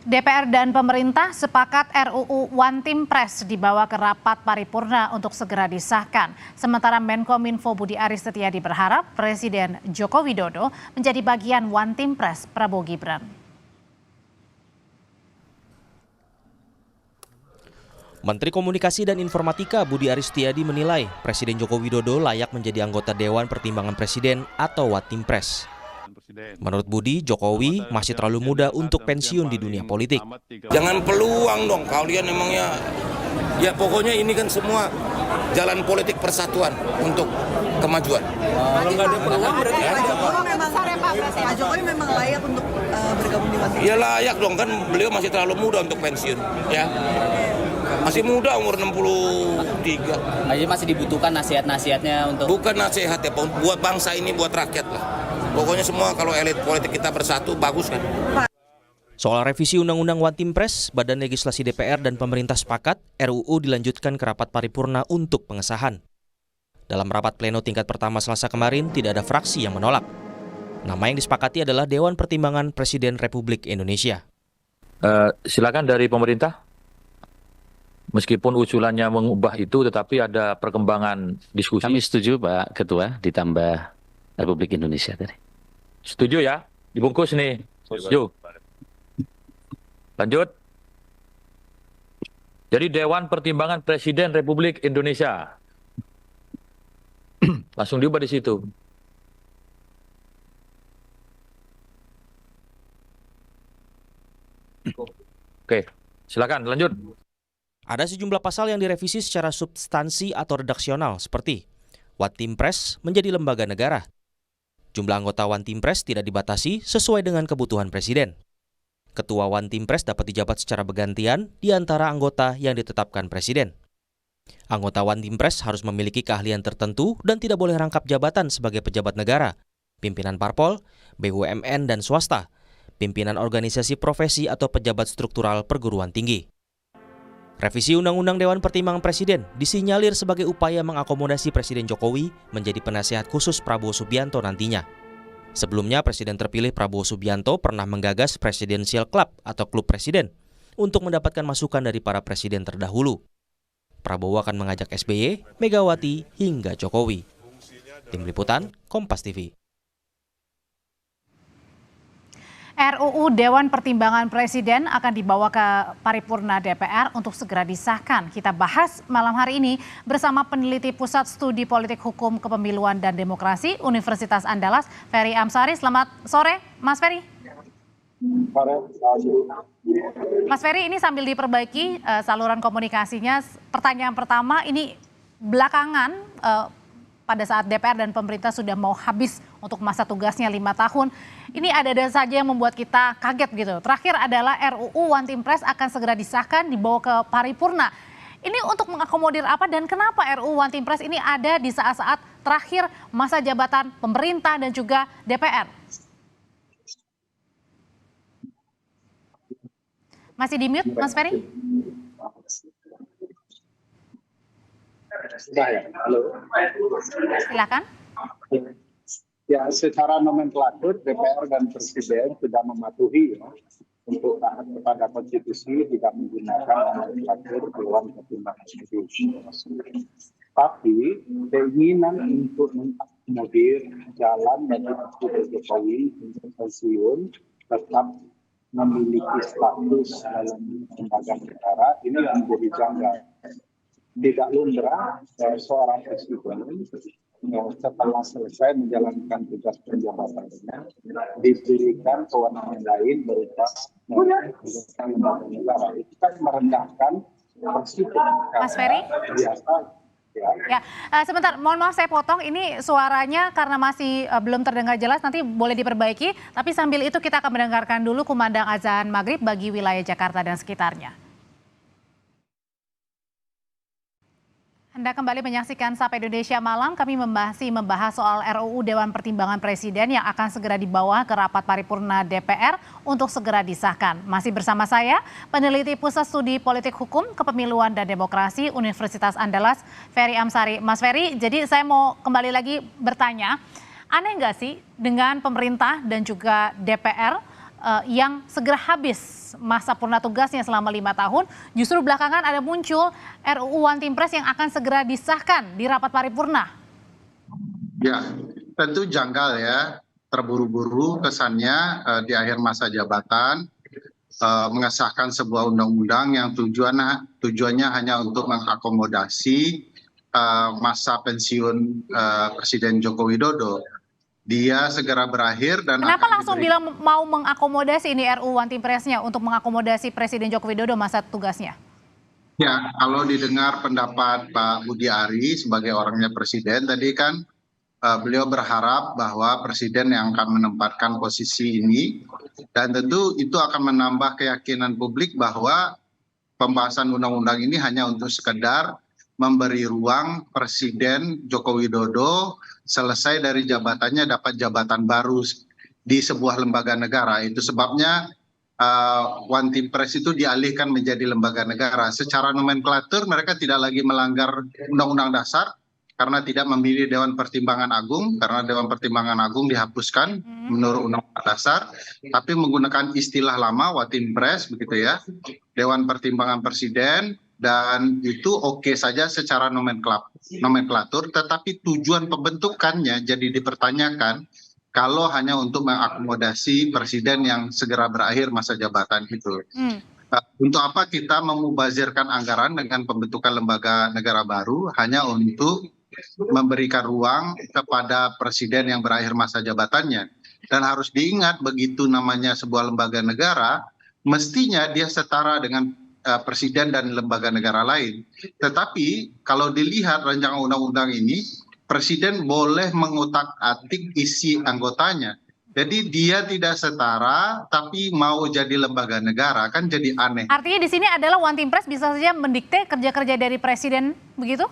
DPR dan pemerintah sepakat RUU One Team Press dibawa ke rapat paripurna untuk segera disahkan. Sementara Menkominfo Budi Aris Setiadi berharap Presiden Joko Widodo menjadi bagian One Team Press Prabowo Gibran. Menteri Komunikasi dan Informatika Budi Aris Setiadi menilai Presiden Joko Widodo layak menjadi anggota Dewan Pertimbangan Presiden atau One Team Press. Menurut Budi, Jokowi masih terlalu muda untuk pensiun di dunia politik. Jangan peluang dong, kalian emangnya, ya pokoknya ini kan semua jalan politik persatuan untuk kemajuan. Kalau nggak ada peluang berarti Pak Jokowi memang layak untuk bergabung di One Team. Ya layak dong, kan beliau masih terlalu muda untuk pensiun, ya. Masih muda, umur 63. Jadi masih dibutuhkan nasihat-nasihatnya untuk... Bukan nasihat ya, buat bangsa ini, buat rakyat lah. Pokoknya semua kalau elit politik kita bersatu, bagus kan. Soal revisi Undang-Undang One Team Press, Badan Legislasi DPR dan pemerintah sepakat RUU dilanjutkan ke rapat paripurna untuk pengesahan. Dalam rapat pleno tingkat pertama Selasa kemarin, tidak ada fraksi yang menolak. Nama yang disepakati adalah Dewan Pertimbangan Presiden Republik Indonesia. Silakan dari pemerintah. Meskipun usulannya mengubah itu, tetapi ada perkembangan diskusi. Kami setuju Pak Ketua, ditambah Republik Indonesia tadi. Setuju ya? Dibungkus nih. Yuk. Lanjut. Jadi Dewan Pertimbangan Presiden Republik Indonesia. Langsung diubah di situ. Oke, silakan lanjut. Ada sejumlah pasal yang direvisi secara substansi atau redaksional seperti One Team Press menjadi lembaga negara. Jumlah anggota One Team Press tidak dibatasi sesuai dengan kebutuhan Presiden. Ketua One Team Press dapat dijabat secara bergantian di antara anggota yang ditetapkan Presiden. Anggota One Team Press harus memiliki keahlian tertentu dan tidak boleh rangkap jabatan sebagai pejabat negara, pimpinan parpol, BUMN dan swasta, pimpinan organisasi profesi atau pejabat struktural perguruan tinggi. Revisi Undang-Undang Dewan Pertimbangan Presiden disinyalir sebagai upaya mengakomodasi Presiden Jokowi menjadi penasehat khusus Prabowo Subianto nantinya. Sebelumnya, Presiden terpilih Prabowo Subianto pernah menggagas Presidential Club atau Klub Presiden untuk mendapatkan masukan dari para presiden terdahulu. Prabowo akan mengajak SBY, Megawati, hingga Jokowi. Tim Liputan, Kompas TV. RUU Dewan Pertimbangan Presiden akan dibawa ke paripurna DPR untuk segera disahkan. Kita bahas malam hari ini bersama peneliti Pusat Studi Politik Hukum Kepemiluan dan Demokrasi Universitas Andalas, Ferry Amsari. Selamat sore, Mas Ferry. Mas Ferry, ini sambil diperbaiki saluran komunikasinya. Pertanyaan pertama, ini belakangan pada saat DPR dan pemerintah sudah mau habis untuk masa tugasnya 5 tahun. Ini ada saja yang membuat kita kaget gitu. Terakhir adalah RUU One Team Press akan segera disahkan, dibawa ke paripurna. Ini untuk mengakomodir apa dan kenapa RUU One Team Press ini ada di saat-saat terakhir masa jabatan pemerintah dan juga DPR? Masih di mute, Mas Ferry? Halo. Silakan. Ya, secara nomenklatur DPR dan Presiden sudah mematuhi ya, untuk taat kepada konstitusi tidak menggunakan nomenklatur Dewan Pertimbangan Presiden. Tapi keinginan untuk mengakomodir jalan bagi Presiden Jokowi untuk pensiun tetap memiliki status dalam lembaga negara ini yang menjadi janggal. Tidak lumrah seorang presiden setelah selesai menjalankan tugas penjabatannya diberikan kewenangan lain berupa lembaga negara. Itu kan merendahkan presiden. Mas Ferry? Biasa. Ya, sebentar, mohon maaf saya potong. Ini suaranya karena masih belum terdengar jelas, nanti boleh diperbaiki. Tapi sambil itu kita akan mendengarkan dulu kumandang azan maghrib bagi wilayah Jakarta dan sekitarnya. Anda kembali menyaksikan Sapa Indonesia Malam. Kami masih membahas soal RUU Dewan Pertimbangan Presiden yang akan segera dibawa ke rapat paripurna DPR untuk segera disahkan. Masih bersama saya, peneliti Pusat Studi Politik Hukum, Kepemiluan dan Demokrasi Universitas Andalas, Ferry Amsari. Mas Ferry, jadi saya mau kembali lagi bertanya, aneh nggak sih dengan pemerintah dan juga DPR yang segera habis masa purna tugasnya selama 5 tahun, justru belakangan ada muncul RUU One Team Press yang akan segera disahkan di rapat paripurna. Ya, tentu janggal ya, terburu-buru kesannya di akhir masa jabatan mengesahkan sebuah undang-undang yang tujuannya hanya untuk mengakomodasi masa pensiun Presiden Joko Widodo. Dia segera berakhir dan Kenapa langsung bilang mau mengakomodasi ini RUU One Team Press-nya untuk mengakomodasi Presiden Joko Widodo masa tugasnya? Ya, kalau didengar pendapat Pak Budi Ari sebagai orangnya Presiden tadi kan beliau berharap bahwa Presiden yang akan menempatkan posisi ini, dan tentu itu akan menambah keyakinan publik bahwa pembahasan undang-undang ini hanya untuk sekedar memberi ruang Presiden Joko Widodo selesai dari jabatannya dapat jabatan baru di sebuah lembaga negara. Itu sebabnya One Team Press itu dialihkan menjadi lembaga negara. Secara nomenklatur mereka tidak lagi melanggar Undang-Undang Dasar karena tidak memilih Dewan Pertimbangan Agung, karena Dewan Pertimbangan Agung dihapuskan menurut Undang-Undang Dasar, tapi menggunakan istilah lama One Team Press begitu ya, Dewan Pertimbangan Presiden. Dan itu oke saja secara nomenklatur, tetapi tujuan pembentukannya jadi dipertanyakan kalau hanya untuk mengakomodasi Presiden yang segera berakhir masa jabatan itu. Untuk apa kita memubazirkan anggaran dengan pembentukan lembaga negara baru hanya untuk memberikan ruang kepada Presiden yang berakhir masa jabatannya. Dan harus diingat begitu namanya sebuah lembaga negara, mestinya dia setara dengan Presiden dan lembaga negara lain. Tetapi kalau dilihat rancangan undang-undang ini, Presiden boleh mengutak-atik isi anggotanya. Jadi dia tidak setara, tapi mau jadi lembaga negara, kan jadi aneh. Artinya di sini adalah One Team Press bisa saja mendikte kerja-kerja dari Presiden, begitu?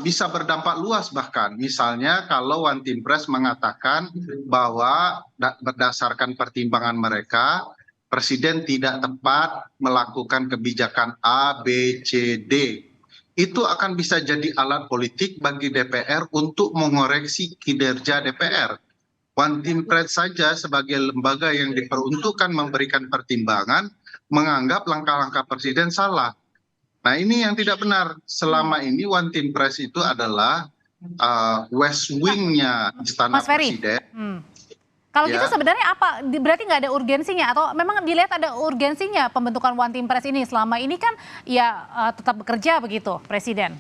Bisa berdampak luas bahkan. Misalnya kalau One Team Press mengatakan bahwa berdasarkan pertimbangan mereka, Presiden tidak tepat melakukan kebijakan A, B, C, D. Itu akan bisa jadi alat politik bagi DPR untuk mengoreksi kinerja DPR. One Team Press saja sebagai lembaga yang diperuntukkan memberikan pertimbangan, menganggap langkah-langkah Presiden salah. Nah ini yang tidak benar. Selama ini One Team Press itu adalah West Wing-nya Istana Presiden. Kalau gitu sebenarnya apa? Berarti nggak ada urgensinya atau memang dilihat ada urgensinya pembentukan One Team Press ini? Selama ini kan ya tetap bekerja begitu Presiden.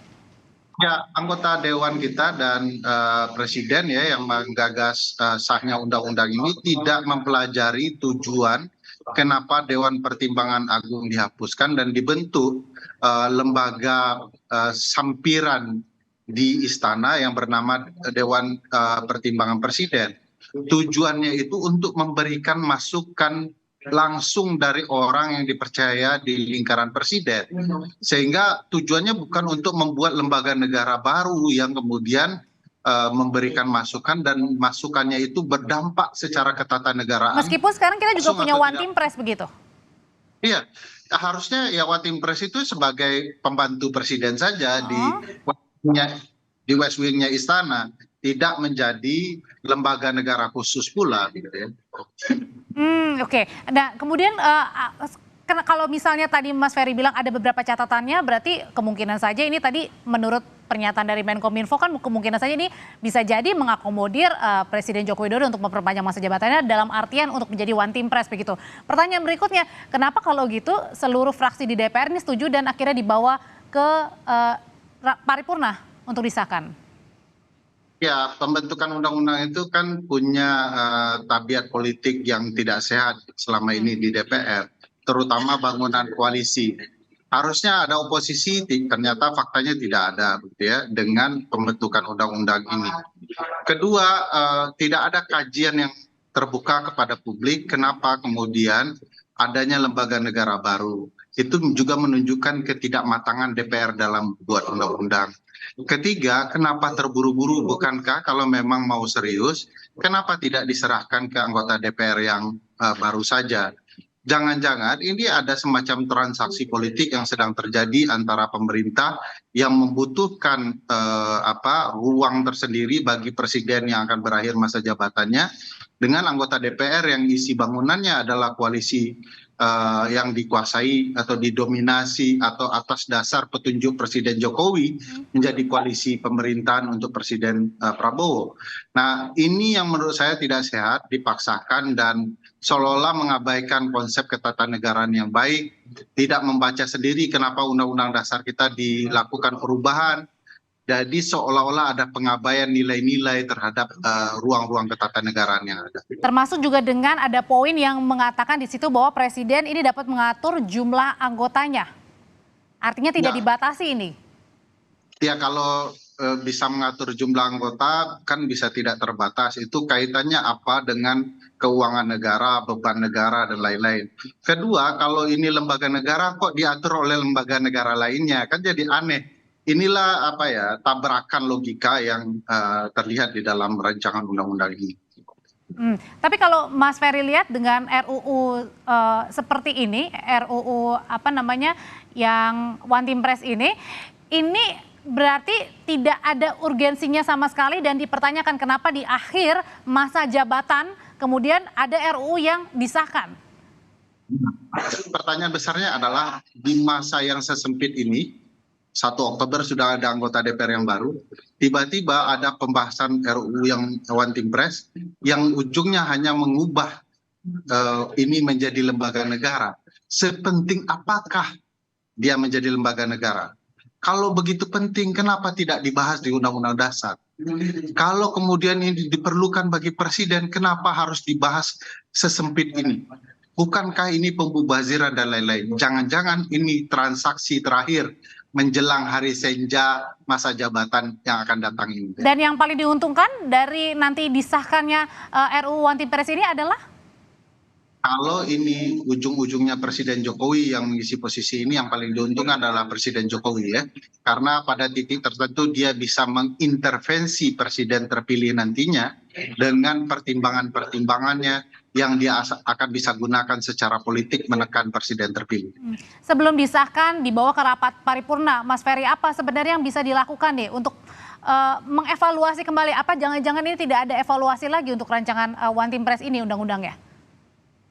Ya, anggota Dewan kita dan Presiden ya yang menggagas sahnya undang-undang ini tidak mempelajari tujuan kenapa Dewan Pertimbangan Agung dihapuskan dan dibentuk lembaga sampiran di istana yang bernama Dewan Pertimbangan Presiden. Tujuannya itu untuk memberikan masukan langsung dari orang yang dipercaya di lingkaran Presiden. Sehingga tujuannya bukan untuk membuat lembaga negara baru yang kemudian memberikan masukan dan masukannya itu berdampak secara ketatanegaraan. Meskipun sekarang kita juga punya One Team Press begitu. Iya, harusnya ya One Team Press itu sebagai pembantu Presiden saja di West Wing-nya istana, tidak menjadi lembaga negara khusus pula gitu ya. Oke. Nah, kemudian kalau misalnya tadi Mas Ferry bilang ada beberapa catatannya, berarti kemungkinan saja ini tadi menurut pernyataan dari Menkominfo kan kemungkinan saja ini bisa jadi mengakomodir Presiden Joko Widodo untuk memperpanjang masa jabatannya dalam artian untuk menjadi One Team Press begitu. Pertanyaan berikutnya, kenapa kalau gitu seluruh fraksi di DPR ini setuju dan akhirnya dibawa ke paripurna untuk disahkan? Ya, pembentukan undang-undang itu kan punya tabiat politik yang tidak sehat selama ini di DPR, terutama bangunan koalisi. Harusnya ada oposisi, ternyata faktanya tidak ada, gitu ya, dengan pembentukan undang-undang ini. Kedua, tidak ada kajian yang terbuka kepada publik kenapa kemudian adanya lembaga negara baru. Itu juga menunjukkan ketidakmatangan DPR dalam buat undang-undang. Ketiga, kenapa terburu-buru? Bukankah kalau memang mau serius, kenapa tidak diserahkan ke anggota DPR yang baru saja? jangan-jangan ini ada semacam transaksi politik yang sedang terjadi antara pemerintah yang membutuhkan ruang tersendiri bagi presiden yang akan berakhir masa jabatannya dengan anggota DPR yang isi bangunannya adalah koalisi yang dikuasai atau didominasi atau atas dasar petunjuk Presiden Jokowi menjadi koalisi pemerintahan untuk Presiden Prabowo. Nah, ini yang menurut saya tidak sehat, dipaksakan dan seolah-olah mengabaikan konsep ketatanegaraan yang baik, tidak membaca sendiri kenapa Undang-Undang Dasar kita dilakukan perubahan. Jadi seolah-olah ada pengabaian nilai-nilai terhadap ruang-ruang ketatanegaraan yang ada. Termasuk juga dengan ada poin yang mengatakan di situ bahwa presiden ini dapat mengatur jumlah anggotanya. Artinya tidak dibatasi ini. Ya, kalau bisa mengatur jumlah anggota kan bisa tidak terbatas. Itu kaitannya apa dengan keuangan negara, beban negara, dan lain-lain. Kedua, kalau ini lembaga negara kok diatur oleh lembaga negara lainnya, kan jadi aneh. Inilah tabrakan logika yang terlihat di dalam rancangan undang-undang ini. Tapi kalau Mas Ferry lihat dengan RUU seperti ini, RUU yang One Team Press ini berarti tidak ada urgensinya sama sekali dan dipertanyakan kenapa di akhir masa jabatan kemudian ada RUU yang disahkan. Pertanyaan besarnya adalah di masa yang sesempit ini, 1 Oktober sudah ada anggota DPR yang baru, tiba-tiba ada pembahasan RUU yang One Team Press yang ujungnya hanya mengubah ini menjadi lembaga negara. Sepenting apakah dia menjadi lembaga negara? Kalau begitu penting, kenapa tidak dibahas di Undang-Undang Dasar? Kalau kemudian ini diperlukan bagi presiden, kenapa harus dibahas sesempit ini? Bukankah ini pembubaziran dan lain-lain? Jangan-jangan ini transaksi terakhir menjelang hari senja masa jabatan yang akan datang ini. Dan yang paling diuntungkan dari nanti disahkannya RUU One Team Press ini adalah? Kalau ini ujung-ujungnya Presiden Jokowi yang mengisi posisi ini, yang paling diuntungkan adalah Presiden Jokowi ya. Karena pada titik tertentu dia bisa mengintervensi presiden terpilih nantinya dengan pertimbangan-pertimbangannya yang dia akan bisa gunakan secara politik menekan presiden terpilih. Sebelum disahkan dibawa ke rapat paripurna, Mas Ferry, apa sebenarnya yang bisa dilakukan nih untuk mengevaluasi kembali, apa jangan-jangan ini tidak ada evaluasi lagi untuk rancangan One Team Press ini undang-undangnya?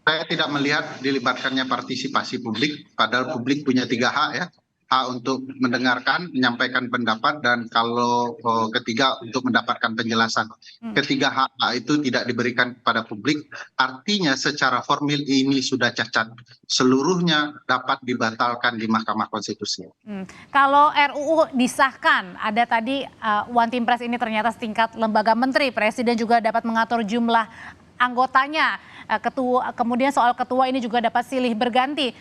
Saya tidak melihat dilibatkannya partisipasi publik, padahal publik punya 3 hak ya. Hak untuk mendengarkan, menyampaikan pendapat, dan kalau ketiga untuk mendapatkan penjelasan. Ketiga hak itu tidak diberikan kepada publik, artinya secara formil ini sudah cacat. Seluruhnya dapat dibatalkan di Mahkamah Konstitusi. Kalau RUU disahkan, ada tadi One Team Press ini ternyata setingkat lembaga menteri, presiden juga dapat mengatur jumlah anggotanya, kemudian soal ketua ini juga dapat silih berganti.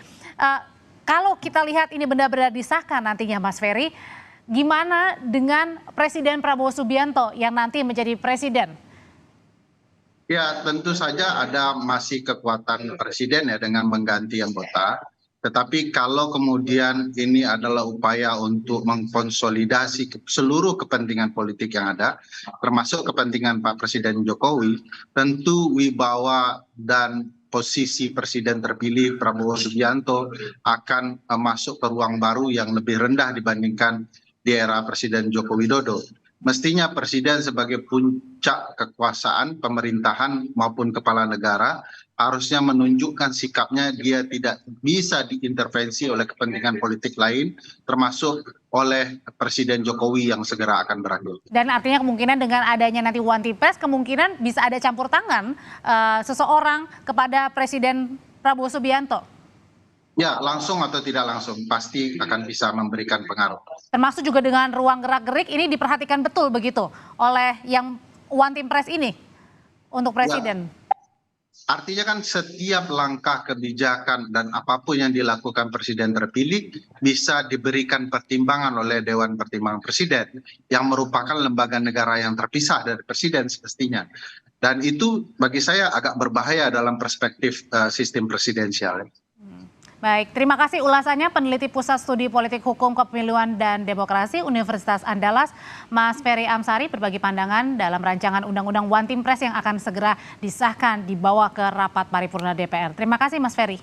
Kalau kita lihat ini benar-benar disahkan nantinya Mas Ferry, gimana dengan Presiden Prabowo Subianto yang nanti menjadi presiden? Ya, tentu saja ada masih kekuatan presiden ya dengan mengganti anggota. Tetapi kalau kemudian ini adalah upaya untuk mengkonsolidasi seluruh kepentingan politik yang ada, termasuk kepentingan Pak Presiden Jokowi, tentu wibawa dan posisi presiden terpilih Prabowo Subianto akan masuk ke ruang baru yang lebih rendah dibandingkan di era Presiden Joko Widodo. Mestinya presiden sebagai puncak kekuasaan pemerintahan maupun kepala negara harusnya menunjukkan sikapnya, dia tidak bisa diintervensi oleh kepentingan politik lain, termasuk oleh Presiden Jokowi yang segera akan berakhir. Dan artinya kemungkinan dengan adanya nanti One Team Press, kemungkinan bisa ada campur tangan seseorang kepada Presiden Prabowo Subianto? Ya, langsung atau tidak langsung, pasti akan bisa memberikan pengaruh. Termasuk juga dengan ruang gerak-gerik ini diperhatikan betul begitu oleh yang One Team Press ini untuk presiden? Ya. Artinya kan setiap langkah kebijakan dan apapun yang dilakukan presiden terpilih bisa diberikan pertimbangan oleh Dewan Pertimbangan Presiden yang merupakan lembaga negara yang terpisah dari presiden semestinya. Dan itu bagi saya agak berbahaya dalam perspektif sistem presidensial. Baik, terima kasih ulasannya peneliti Pusat Studi Politik Hukum Kepemiluan dan Demokrasi Universitas Andalas, Mas Ferry Amsari, berbagi pandangan dalam rancangan Undang-Undang One Team Press yang akan segera disahkan dibawa ke rapat paripurna DPR. Terima kasih Mas Ferry.